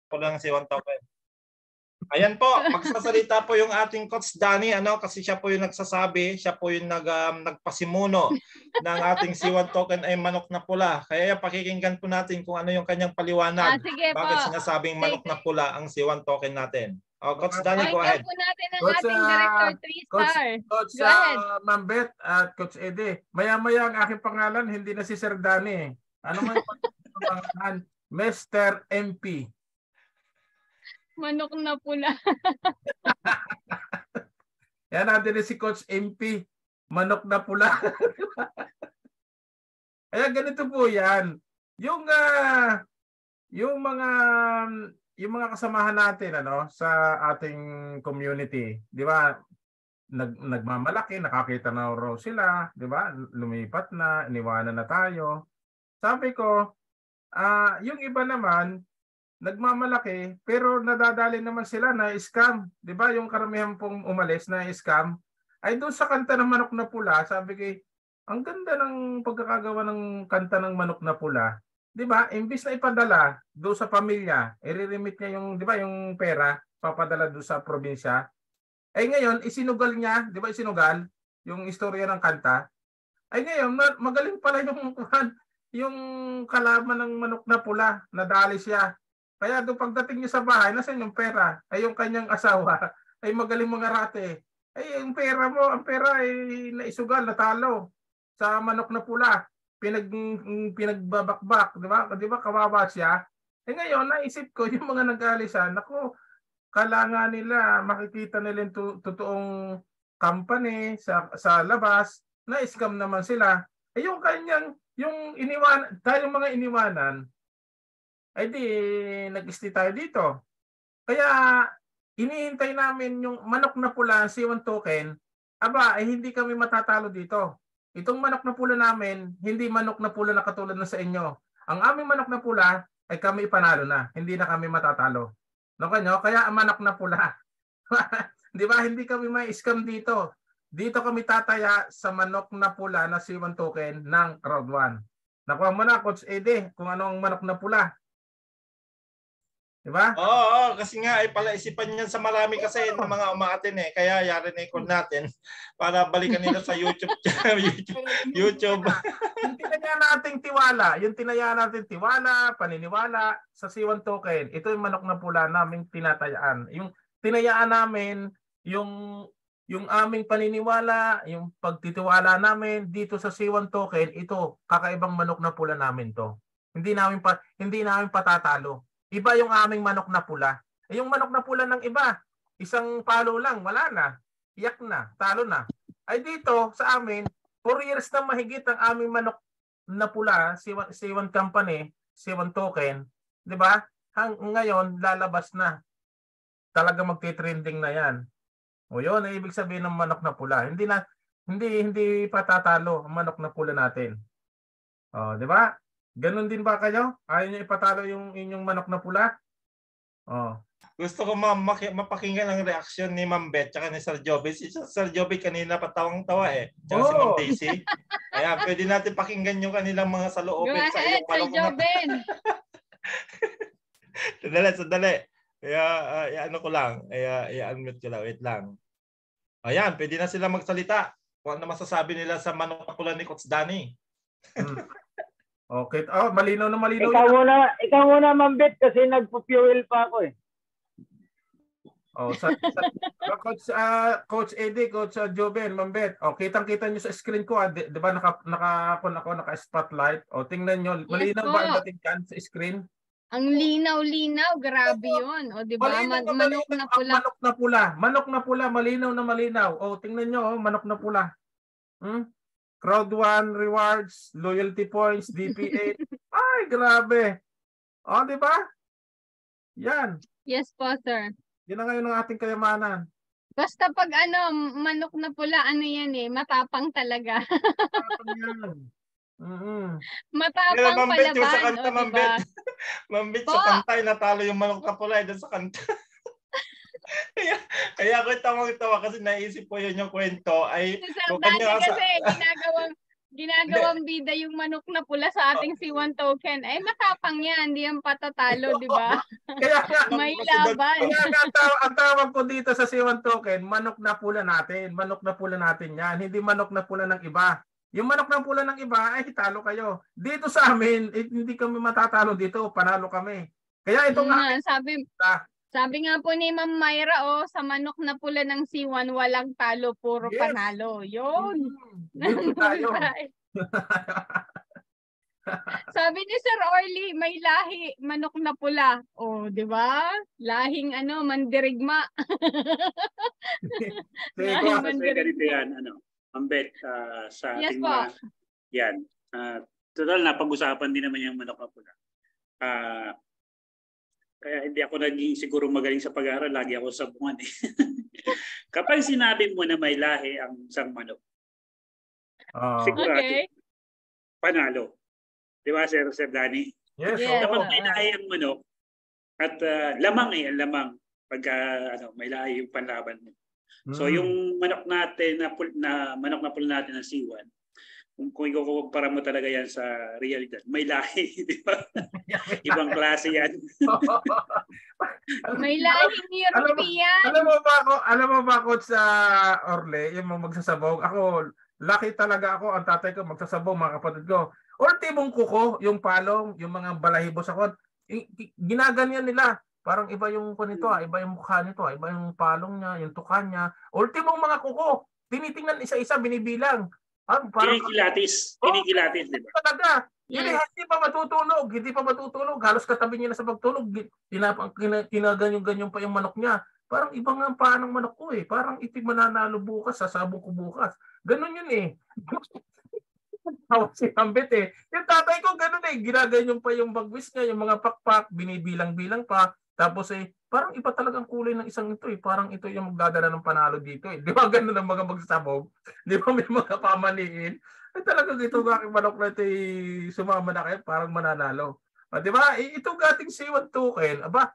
pula ng Siwan Token. Ayan po, magsasalita po yung ating Coach Danny, kasi siya po yung nagsasabi, siya po yung nagpasimuno ng ating Siwan Token ay manok na pula. Kaya pakikinggan po natin kung ano yung kanyang paliwanag. Sige bakit po. sinasabing manok na pula ang Siwan Token natin. Coach Danny, go ahead. Po natin ang ating Director 3-star. Coach Go ahead. Mambet at Coach Eddie. Maya-maya ang aking pangalan, hindi na si Sir Danny. Ano man yung pangalan? Mr. MP. Manok na pula. Yan natin si Coach MP. Manok na pula. Kaya ganito po yan. Yung mga kasamahan natin sa ating community, 'di ba? Nagmamalaki, nakakita na raw sila, 'di ba? Lumipat na, iniwanan na tayo. Sabi ko, yung iba naman nagmamalaki pero nadadali naman sila na scam, 'di ba? Yung karamihan pong umalis na scam ay doon sa kanta ng manok na pula. Sabi ko, ang ganda ng pagkakagawa ng kanta ng manok na pula. 'Di ba? Imbis na ipadala doon sa pamilya, i-remit niya yung, 'di ba, yung pera papadala doon sa probinsya. Ay ngayon isinugal niya, 'di ba? Isinugal yung istorya ng kanta. Ay ngayon magaling pala yung kalaban ng manok na pula, nadali siya. Kaya doon pagdating niya sa bahay, nasaan yung pera? Ay yung kanyang asawa ay magaling mangarate. Ay yung pera mo, ang pera ay naisugal, natalo sa manok na pula. Pinagbabakbak, di ba? Di ba kawawa siya? Eh ngayon, naisip ko yung mga nag-aalisan, naku, kailangan nila makikita nila yung totoong company sa labas, na-scam naman sila. Eh yung kanyang, yung tayong mga iniwanan, ay di nag-stay tayo dito. Kaya inihintay namin yung manok na pula, Siwan Token, ay hindi kami matatalo dito. Itong manok na pula namin, hindi manok na pula na katulad na sa inyo. Ang aming manok na pula ay kami ipanalo na, hindi na kami matatalo. No kanyo? Kaya ang manok na pula. Di ba? Hindi kami may scam dito. Dito kami tataya sa manok na pula na Siwan Token ng Crowd 1. Nakuha mo na, Coach Eddie, kung ano ang manok na pula. Diba? Oo, kasi nga ay palaisipan niyan sa marami kasi ng mga umaatin kaya yari na i-call natin para balikan nila sa YouTube. YouTube. Yung tinaya nating tiwala, paniniwala sa Siwan Token. Ito yung manok na pula naming tinatayaan. Yung tinayaan namin, yung aming paniniwala, yung pagtitiwala namin dito sa Siwan Token, ito kakaibang manok na pula namin to. Hindi namin patatalo. Iba yung aming manok na pula. Yung manok na pula ng iba, isang palo lang, wala na. Iyak na, talo na. Ay dito sa amin, 4 years na mahigit ang aming manok na pula, Siwan Company, Siwan Token, 'di ba? Ngayon lalabas na. Talaga magti-trending na 'yan. O 'yun ang ibig sabihin ng manok na pula. Hindi patatalo ang manok na pula natin. Oh, 'di ba? Ganon din ba kayo? Ayaw niyo ipatalo yung inyong manok na pula? Oh. Gusto ko mapakinggan ang reaksyon ni Ma'am Beth at ni Sir Joby. Si Sir Joby kanina patawang-tawa Tsaka si Ma'am Daisy. Kaya pwede natin pakinggan yung kanilang mga saloobin sa iyong manok na pula. Sandali. Kaya i-ano ko lang. I-unmute ko lang. Wait lang. Ayan, pwede na sila magsalita. Kung ano masasabi nila sa manok na pula ni Coach Danny. Okay. Malinaw na malinaw. Ikaw muna, Ma'am Beth, kasi nagpo-fuel pa ako Coach Eddie, Coach Joven, Ma'am Beth. Kitang-kita niyo sa screen ko, 'di ba naka-spotlight. Tingnan niyo, malinaw ba ang dating kan sa screen? Ang linaw-linaw, grabe 'yon. O 'di ba? Manok na pula. Manok na pula, malinaw na malinaw. Tingnan niyo, manok na pula. Crowd 1 rewards, loyalty points, DP8. Ay, grabe. 'Di ba? Yan. Yes po, sir. Yan na ngayon ang ating kayamanan. Basta pag manok na pula, yan matapang talaga. Matapang yan. Matapang palaban. Yung sa kanta, Ma'am Beth, sa kanta, natalo yung manok na pula doon sa kanta. Kaya ako tawang-tawa kasi naisip ko yun yung kwento ay si Sir Danny kasi ginagawang bida yung manok na pula sa ating C1 token. Eh, matapang yan. Hindi yan patatalo, di ba? Kaya nga, May laban. kaya nga ang tawag ko dito sa C1 token, manok na pula natin. Manok na pula natin yan. Hindi manok na pula ng iba. Yung manok na pula ng iba, ay talo kayo. Dito sa amin, hindi kami matatalo dito. Panalo kami. Kaya ito nga. Sabi nga po ni Ma'am Myra, sa manok na pula ng C1, walang talo, puro Yes. panalo. Yun. Dito tayo. Sabi ni Sir Orly, may lahi, manok na pula. Di ba? Lahing mandirigma. Kasi ganito yan, Ambet, sa Yes ating po. yan. Total, napag-usapan din naman yung manok na pula. Kaya hindi ako naging siguro magaling sa pag-aaral, lagi ako sabungan eh. Kapag sinabi mo na may lahi ang isang manok, sigurado, panalo. Di ba, Sir Dani? Yes. Yes. Kapag may lahi ang manok, at lamang lamang pagka may lahi yung panlaban mo. So yung manok natin na manok na pula natin ng C1, kung ikukumpara mo talaga yan sa realidad, may lahi, di ba? Ibang klase yan. May lahing European. Alam mo ba ako sa Orle, yung mga magsasabog, ako, lucky talaga ako, ang tatay ko magsasabog, mga kapatid ko. Ultimong kuko, yung palong, yung mga balahibo sa kon, ginaganyan nila. Parang iba yung kunito, iba yung mukha nito, iba yung palong niya, yung tuka niya. Ultimong mga kuko, tinitingnan isa-isa, binibilang. Kinikilatis, di ba? Talaga. Hindi pa matutulog. Halos katabi niya na sa pagtulog. Kinaganyan-ganyan pa yung manok niya. Parang ibang ang paa ng manok ko eh. Parang itig mananalo bukas, sasabog ko bukas. Ganun yun eh. Si Ambet eh. Yung tatay ko ganun eh. Ginaganyan pa yung bagwis niya, yung mga pakpak, binibilang-bilang pa. Tapos eh, parang iba talagang kulay ng isang ito eh. Parang ito yung magdadala ng panalo dito eh. Di ba ganun ang mga magsasabog? Di ba may mga pamaniin? Ay talagang ito bakit manok na ito eh, sumama na kayo, parang mananalo. Di ba? Ito gating C1 token. Aba,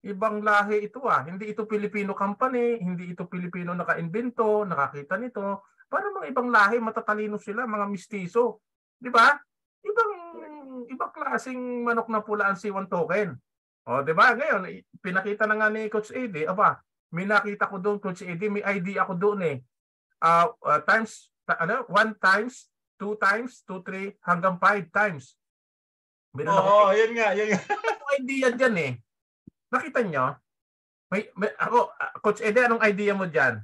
ibang lahi ito ah. Hindi ito Filipino company, hindi ito Filipino naka-invento, nakakita nito. Parang mga ibang lahi, matatalino sila, mga mistiso. Di ba? Ibang klaseng manok na pula ang C1 token. Di ba? Ngayon, pinakita na nga ni Coach Eddie, may nakita ko doon, Coach Eddie, may ID ako doon eh. 1 times, 2 times, 2, 3, hanggang 5 times. Yun nga. Idea dyan eh. Nakita nyo? Coach Eddie, anong idea mo dyan?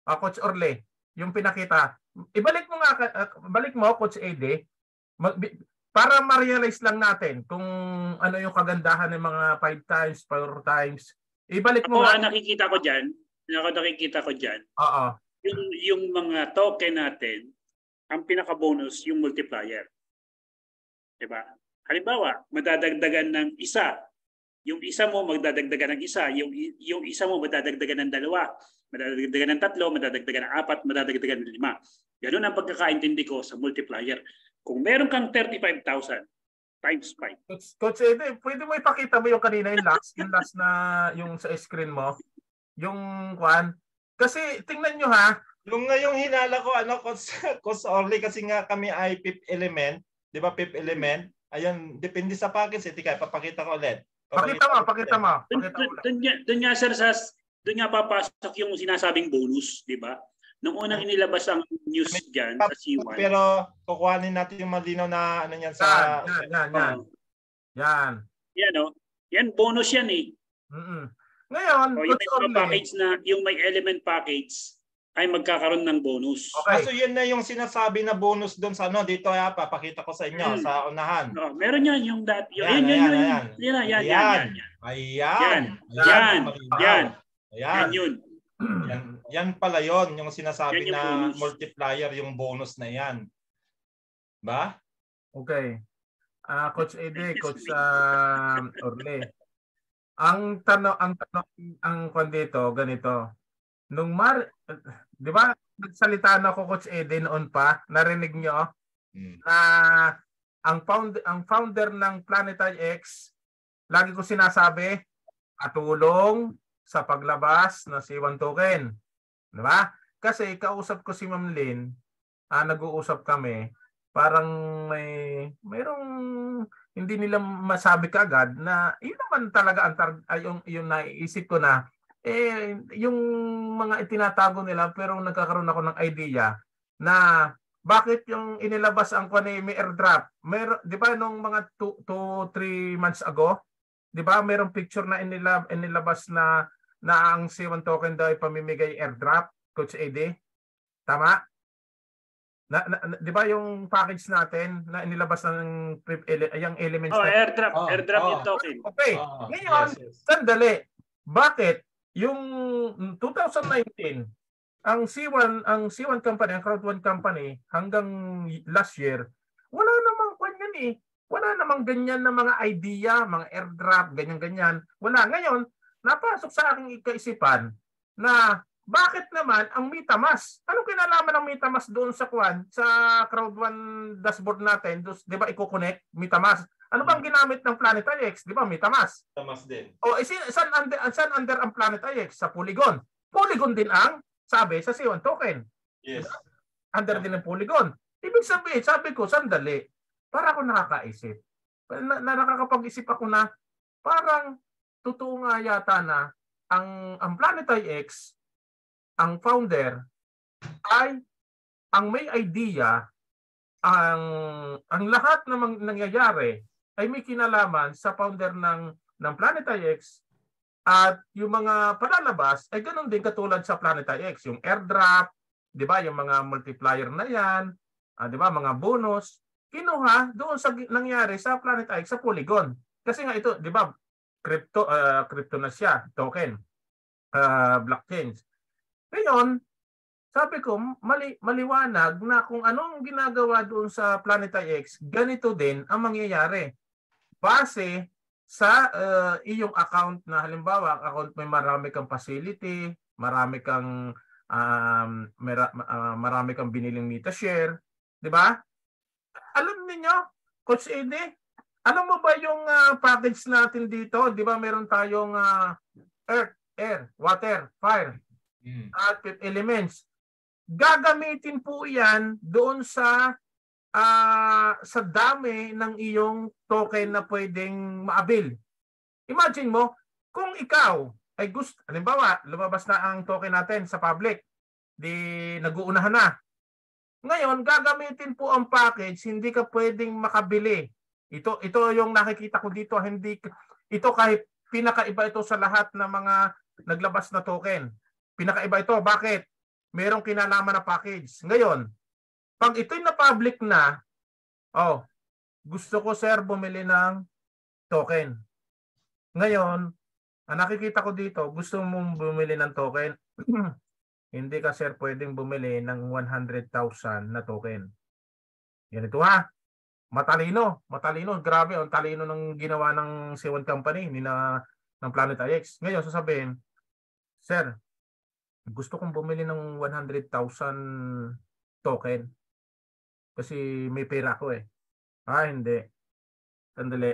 Coach Orle, yung pinakita. Balik mo, Coach Eddie, para ma-realize lang natin kung ano yung kagandahan ng mga 5 times, 4 times. Ibalik mo nga. Nakikita ko dyan. Oo. Yung mga token natin, ang pinaka-bonus yung multiplier. Diba? Halimbawa, madadagdagan ng isa. Yung isa mo magdadagdagan ng isa. Yung isa mo madadagdagan ng 2. Madadagdagan ng 3, madadagdagan ng 4, madadagdagan ng 5. Ganun ang pagkakaintindi ko sa multiplier. Kung meron kang 35,000 times 5. Coach Eddie, pwede mo ipakita mo yung kanina yung last na yung sa screen mo. Yung kwan. Kasi tingnan nyo ha. Yung hinala ko, Coach Orly, kasi nga kami ay fifth element. Di ba fifth element? Ayun, depende sa package. Tika, papakita ko ulit. Pakita mo. Doon nga, sir, doon nga papasok yung sinasabing bonus, di ba? Nung unang inilabas ang news dyan sa C1. Pero kukuhanin natin yung malinaw na yan sa... Yan. Yan, bonus yan eh. Ngayon, yung may element package ay magkakaroon ng bonus. Okay. So yun na yung sinasabi na bonus doon sa dito papakita ko sa inyo sa unahan. Meron yan yung dati. Yan. Yan pala yon yung sinasabi na bonus. Multiplier yung bonus na yan. Ba? Okay. Coach Eddie, Coach Orle. Ang kwan dito, ganito. Di ba, nagsalita na ako, Coach Eddie, noon pa, narinig nyo, na ang founder ng Planetary X, lagi ko sinasabi, katulong sa paglabas ng C1 token. Di ba? Kasi kausap ko si Ma'am Lynn, nag-uusap kami, parang mayroong hindi nila masabi kagad na yun naman talaga yung naiisip ko na yung mga itinatago nila, pero nagkakaroon ako ng idea na bakit yung inilabas ang may airdrop. Di ba nung mga 2-3 months ago, di ba mayroong picture na inilabas na ang C1 token daw ay pamimigay airdrop, Coach AD? Tama? Di ba yung package natin na inilabas ng yung elements airdrop yung token. Okay. Ngayon, sandali. Bakit yung 2019 ang C1 company, ang Crowd1 company hanggang last year, wala namang ganyan eh. Wala namang ganyan na mga idea, mga airdrop, ganyan-ganyan. Wala. Ngayon, napasok sa aking kaisipan na bakit naman ang MetaMask? Anong kinalaman ng MetaMask doon sa Crowd1 dashboard natin? Di ba i-connect MetaMask? Ano bang ginamit ng Planet IX? Di ba MetaMask? MetaMask din. O saan under ang Planet IX? Sa Polygon. Polygon din ang sabi sa C1 token. Yes. Under din ng Polygon. Ibig sabihin, sabi ko, sandali. Para ako nakakaisip. Nakakapag-isip ako na parang totoo nga yata na ang Planet IX, ang founder ay ang may idea, ang lahat ng nangyayari ay may kinalaman sa founder ng Planet IX, at yung mga palalabas ay ganoon din katulad sa Planet IX, yung airdrop, 'di ba, yung mga multiplier na 'yan, 'di ba, mga bonus, kinuha doon sa nangyari sa Planet IX sa Polygon. Kasi nga ito, 'di ba, crypto na siya, token, blockchain. Ngayon, sabi ko, maliwanag na kung anong ginagawa doon sa Planet IX, ganito din ang mangyayari. Base sa iyong account na halimbawa, account may marami kang facility, marami kang biniling MetaShare, 'di ba? Alam niyo, Coach AD, alam mo ba yung package natin dito? 'Di ba meron tayong earth, air, water, fire, at elements. Gagamitin po 'yan doon sa dami ng iyong token na pwedeng maabil. Imagine mo, kung ikaw ay gusto, halimbawa, lumabas na ang token natin sa public, di nag-uunahan na. Ngayon, gagamitin po ang package, hindi ka pwedeng makabili. Ito yung nakikita ko dito, ito kahit pinakaiba ito sa lahat ng mga naglabas na token. Pinakaiba ito, bakit? Merong kinalaman na package. Ngayon, pag ito'y na-public na, gusto ko sir bumili ng token. Ngayon, ang nakikita ko dito, gusto mong bumili ng token, hindi ka sir pwedeng bumili ng 100,000 na token. Yan ito ha. Matalino. Grabe, ang talino ng ginawa ng C1 company, ng Planet IX. Ngayon, sasabihin, sir, gusto kong bumili ng 100,000 token. Kasi may pera ko eh. Hindi. Sandali.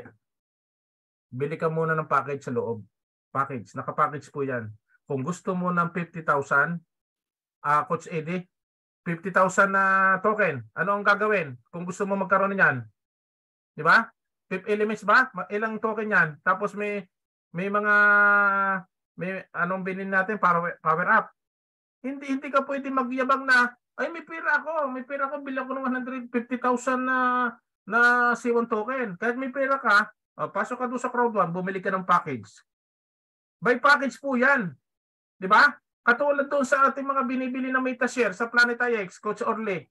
Bili ka muna ng package sa loob. Package. Naka-package po yan. Kung gusto mo ng 50,000, Coach AD, 50,000 na token. Ano ang gagawin? Kung gusto mo magkaroon niyan. Di ba? 5 elements ba? Ilang token yan? Tapos may anong bilhin natin para power up. Hindi ka pwede magyabang na, ay may pera ako, bilang ko ng 150,000 na C1 token. Kahit may pera ka, pasok ka doon sa Crowd1, bumili ka ng package. By package po yan. Di ba? Katulad doon sa ating mga binibili na MetaShare sa Planet IX, Coach Orly.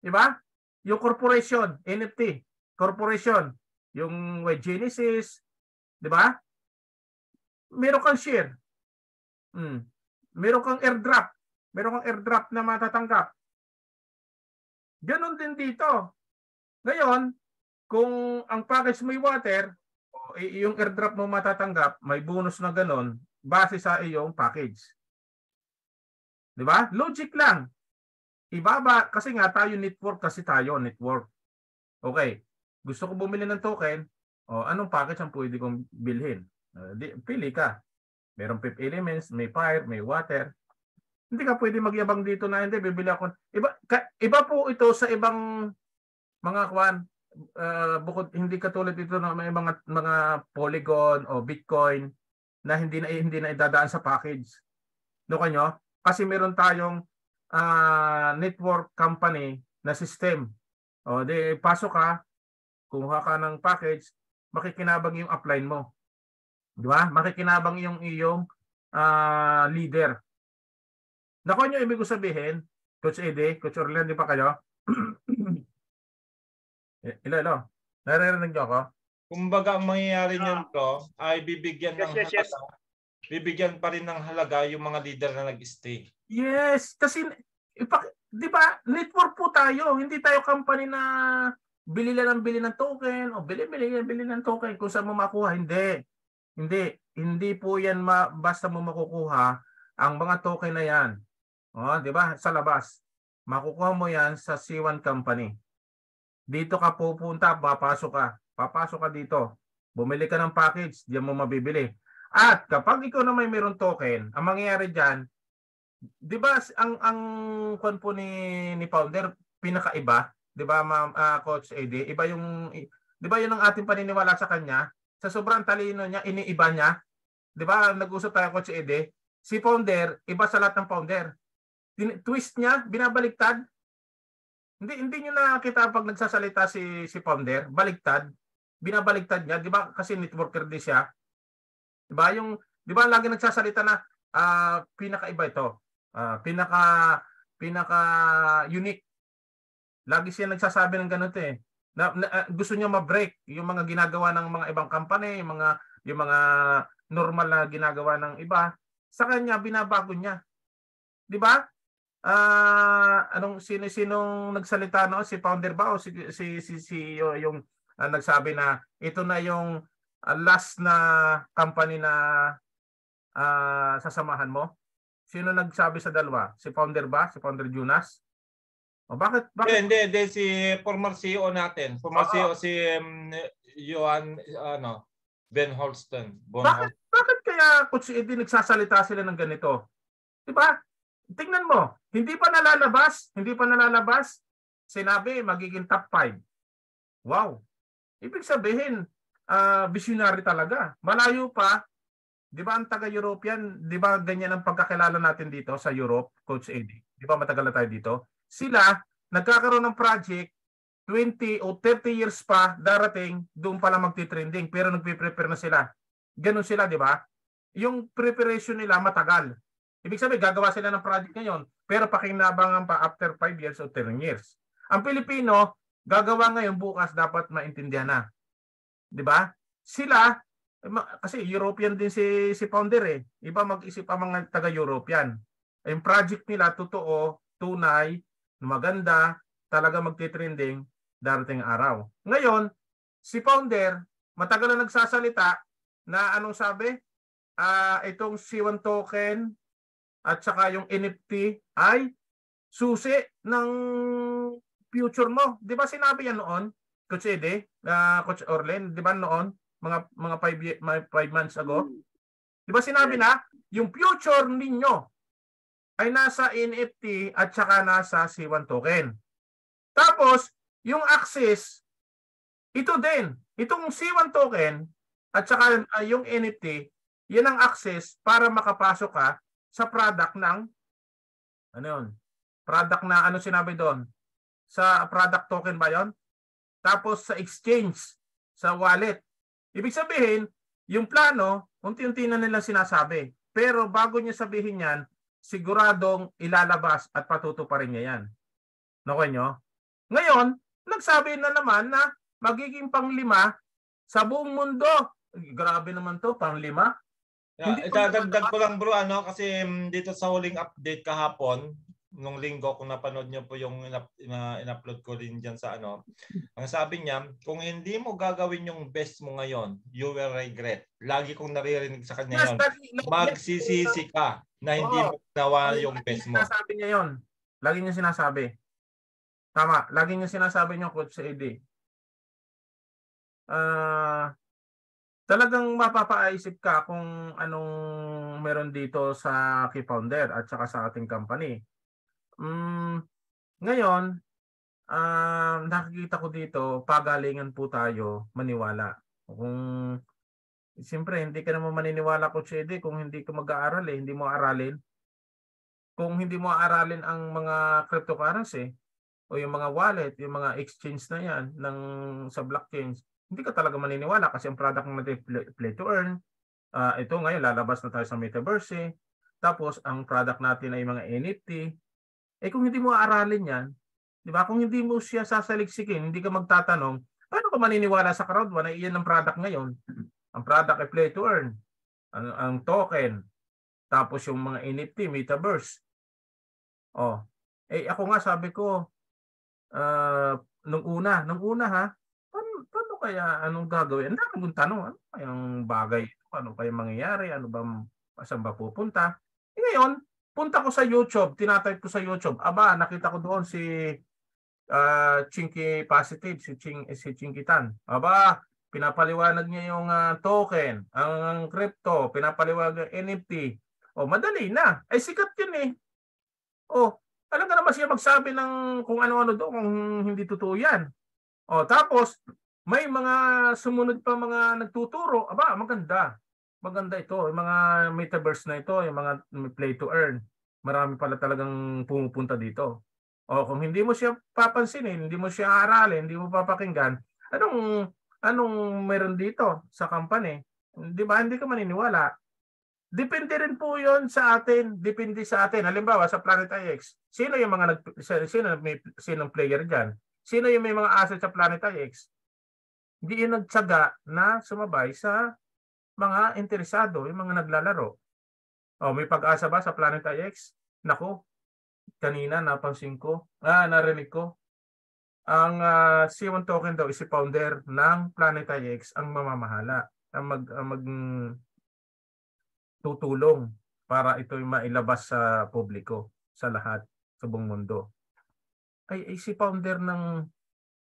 Di ba? Yung corporation, NFT, corporation, yung Genesis, di ba? Meron kang share. Meron kang airdrop. Meron kang airdrop na matatanggap. Ganon din dito. Ngayon, kung ang package may water, yung airdrop mo matatanggap, may bonus na ganon, base sa iyong package. Di ba? Logic lang. Ibaba, kasi nga tayo network. Okay. Gusto ko bumili ng token, anong package ang pwede kong bilhin? Pili ka. Merong 5 elements, may fire, may water. Hindi ka pwede magyabang dito na hindi bibili ako. Iba po ito sa ibang mga kwan, bukod hindi katulad ito na may mga Polygon o Bitcoin na hindi na idadaan sa package. No kanyo? Kasi meron tayong network company na system. O di pasok ka, kumuha ka ng package, makikinabang yung upline mo. Di ba? Makikinabang yung iyong leader. Nakuha nyo ibig ko sabihin, Coach Eddie, Coach Orlen, di pa kayo? Hello. Naririnig nyo ako? Kumbaga ang mangyayari niyan bro ay bibigyan ng Yes. halaga. Bibigyan pa rin ng halaga yung mga leader na nag-stay. Yes, kasi di ba, network po tayo. Hindi tayo company na bili ng token o bili ng token kung saan mo makuha. Hindi po yan basta mo makukuha ang mga token na yan. Di ba? Sa labas. Makukuha mo yan sa C1 company. Dito ka pupunta, papasok ka dito. Bumili ka ng package, diyan mo mabibili. At kapag ikaw na may meron token, ang mangyayari diyan, 'di ba ang kon po ni founder pinakaiba, 'di ba Coach Eddie? 'Di ba 'yun ang ating paniniwala sa kanya? Sa sobrang talino niya, iniiba niya. 'Di ba? Nag-usap tayo Coach Eddie. Si founder, iba sa lahat ng founder. Twist niya, binabaliktad. Hindi niyo nakita pag nagsasalita si founder, baliktad. Binabaliktad niya, 'di ba? Kasi networker din siya. 'Di ba? 'Di ba lagi nagsasalita na pinakaiba ito. Pinaka unique. Lagi siya nagsasabi ng ganito eh. Gusto niya ma-break yung mga ginagawa ng mga ibang company, yung mga normal na ginagawa ng iba. Sa kanya binabago niya. 'Di ba? Sinong nagsalita no? Si founder ba o si yung nagsabi na ito na yung last na company na sasamahan mo? Sino nagsabi sa dalawa? Si founder ba? Si founder Jonas? O bakit? Hindi, si former CEO natin. Former CEO si Johan Ben Holsten. Bakit kaya Coach Eddie nagsasalita sila ng ganito? 'Di ba? Tingnan mo, hindi pa nalalabas. Sinabi magiging top 5. Wow. Ibig sabihin, visionary talaga. Malayo pa. 'Di ba ang taga-European, 'di ba ganyan ang pagkakilala natin dito sa Europe, Coach Eddie? 'Di ba matagal na tayo dito? Sila nagkakaroon ng project 20 o 30 years pa darating, doon pa lang magti-trending pero nagpe-prepare na sila. Ganun sila, 'di ba? Yung preparation nila matagal. Ibig sabihin, gagawa sila ng project ngayon, pero pakinabangan pa after 5 years o 10 years. Ang Pilipino, gagawa ngayon, bukas dapat maintindihan na. 'Di ba? Sila, kasi European din si founder eh. Iba mag-isip ang mga taga-European. Yung project nila, totoo, tunay, maganda, talaga magti-trending, darating araw. Ngayon, si founder, matagal na nagsasalita na anong sabi? Itong C1 token, at saka yung NFT ay susi ng future mo. 'Di ba sinabi yan noon, Coach Eddie, Coach Orlen, 'di ba noon, mga 5 months ago? 'Di ba sinabi na yung future ninyo ay nasa NFT at saka nasa C1 token. Tapos, yung access, ito din. Itong C1 token at saka yung NFT, yan ang access para makapasok ka sa product ng product na sinabi doon? Sa product token ba 'yon? Tapos sa exchange, sa wallet. Ibig sabihin, yung plano, unti-unti na nilang sinasabi. Pero bago niya sabihin yan, siguradong ilalabas at patutuparin niya yan. Nakuha nyo? Ngayon, nagsabi na naman na magiging pang-5 sa buong mundo. Grabe naman to, pang-5. Idadagdag ko lang bro, kasi dito sa huling update kahapon, nung linggo, kung napanood nyo po yung in-upload ko rin dyan sa ang sabi niya, kung hindi mo gagawin yung best mo ngayon, you will regret. Lagi kong naririnig sa kanya yun. Magsisisi ka na hindi mo ginawa yung best mo. Sinasabi niya yun. Lagi niya sinasabi. Tama. Lagi niya sinasabi niya, Coach Eddie. talagang mapapaisip ka kung anong meron dito sa key founder at saka sa ating company. Ngayon, nakikita ko dito, pagalingan po tayo maniwala. Kung siyempre hindi ka naman maniniwala ko Chede kung hindi ka mag-aaral hindi mo aralin. Kung hindi mo aralin ang mga cryptocurrency o yung mga wallet, yung mga exchange na yan sa blockchain, hindi ka talaga maniniwala kasi ang product natin play to earn. Ito ngayon lalabas na tayo sa metaverse. Tapos ang product natin ay mga NFT. Kung hindi mo aralin yan, di ba? Kung hindi mo siya sasaliksikin, hindi ka magtatanong, paano ka maniniwala sa crowd na iyan ang product ngayon? Ang product ay play to earn. Ang token. Tapos yung mga NFT, metaverse. Ako nga sabi ko, nung una ha, paano kaya, anong gagawin? Ang dami kong tanong, ano kayang bagay? Ano kaya mangyayari? Ano ba, saan ba pupunta? Ngayon, punta ko sa YouTube, tinatype ko sa YouTube. Nakita ko doon si Chinky Positive, si Chinky Tan. Pinapaliwanag niya yung token, ang crypto, pinapaliwanag yung NFT. Madali na. Sikat yun alam ka naman siya magsabi ng kung ano-ano doon kung hindi totoo yan. Tapos, may mga sumunod pa mga nagtuturo. Maganda. Maganda ito. Yung mga metaverse na ito, yung mga play to earn. Marami pala talagang pumupunta dito. Kung hindi mo siya papansinin, hindi mo siya aralin, hindi mo papakinggan, anong meron dito sa company? Di ba? Hindi ka maniniwala. Depende rin po 'yon sa atin, depende sa atin. Halimbawa sa Planet IX, sino yung mga sinong player diyan? Sino yung may mga asset sa Planet IX? Hindi yung nagtsaga na sumabay sa mga interesado, yung mga naglalaro. May pag-asa ba sa Planet IX? Nako, kanina napansin ko, narinig ko. Ang C1 token daw is si founder ng Planet IX ang mamamahala, ang tutulong para ito'y mailabas sa publiko, sa lahat, sa buong mundo. Si founder ang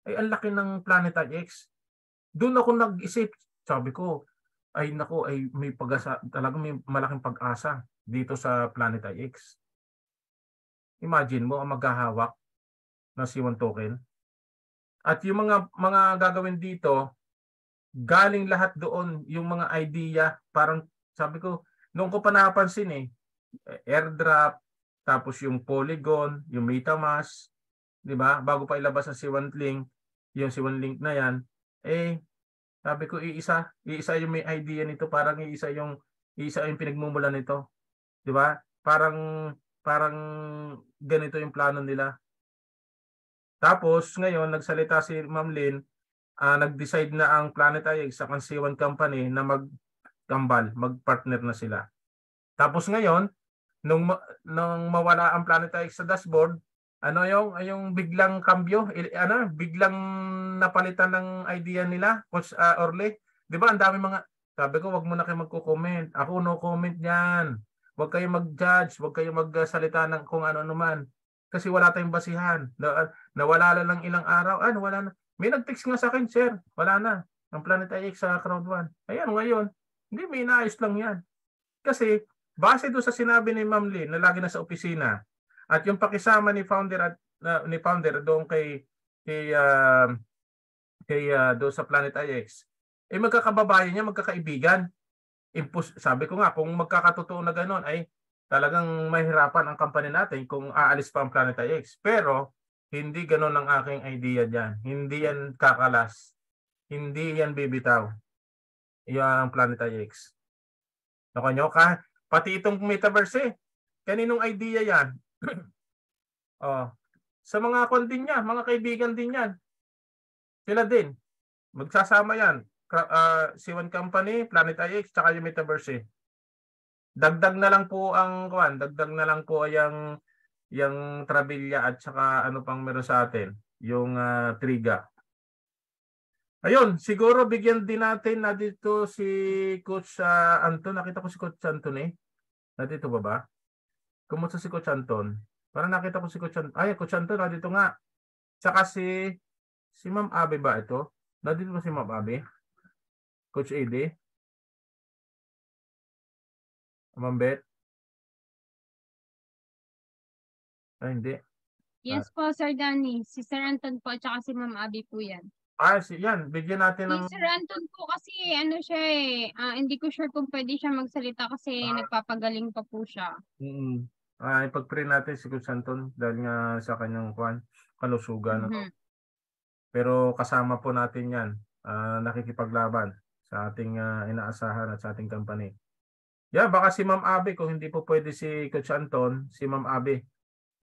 laki ng Planet IX. Doon ako nag-isip, sabi ko, may pag-asa, talagang may malaking pag-asa dito sa Planet IX. Imagine mo ang maghahawak ng C1 token. At yung mga gagawin dito, galing lahat doon, yung mga idea, parang sabi ko, noong ko pa napansin airdrop, tapos yung Polygon, yung MetaMask, di ba? Bago pa ilabas ang C1 Link, yung C1 Link na yan, sabi ko iisa yung may idea nito, parang iisa yung pinagmumulan nito. Di ba? Parang ganito yung plano nila. Tapos ngayon nagsalita si Ma'am Lynn, nag-decide na ang Planet IX sa C1 company na mag-partner na sila. Tapos ngayon, nung mawala ang Planet IX sa dashboard, yung biglang kambyo, biglang napalitan ng idea nila, Coach Orly. 'Di ba? Ang dami sabi ko, wag mo na kayo magko-comment. Ako no comment diyan. Wag kayo mag-judge, wag kayo magsalita ng kung ano man. Kasi wala tayong basihan. Nawala lang ilang araw, wala na. May nag-text nga sa akin, sir, wala na. Ang Planet IX sa Crowd1. Ayan, ngayon, hindi, may inaayos lang yan. Kasi, base doon sa sinabi ni Ma'am Lynn na lagi na sa opisina, at yung pakisama ni founder doon doon sa Planet IX, magkakababayan niya, magkakaibigan. Sabi ko nga, kung magkakatotoo na gano'n, ay talagang mahirapan ang company natin kung aalis pa ang Planet IX. Pero, hindi gano'n ang aking idea dyan. Hindi yan kakalas. Hindi yan bibitaw. Yan ang Planet IX. Naku nyo, pati itong metaverse kaninong idea yan? Sa mga din niya, mga kaibigan din yan. Sila din. Magsasama yan. C1 Company, Planet IX, tsaka yung metaverse. Dagdag na lang po yung Travilla at saka ano pang meron sa atin, yung Triga. Ayun, siguro bigyan din natin na dito si Coach Anton. Nakita ko si Coach Anton Nandito ba? Kumusta si Coach Anton? Parang nakita ko si Coach Anton. Coach Anton, nandito nga. Tsaka si Ma'am Abe ba ito? Nandito ba si Ma'am Abe? Coach AD? Ma'am Bet? Ay, hindi. Yes po, Sir Danny. Si Sir Anton po at saka si Ma'am Abby po yan. Yan. Bigyan natin ng... Si Sir Anton po kasi ano siya hindi ko sure kung pwede siya magsalita kasi nagpapagaling pa po siya. Ipag-pray natin si Coach Anton dahil nga sa kanyang kalusugan. Pero kasama po natin yan. Nakikipaglaban sa ating inaasahan at sa ating company. Baka si Ma'am Abby, kung hindi po pwede si Coach Anton, si Ma'am Abby.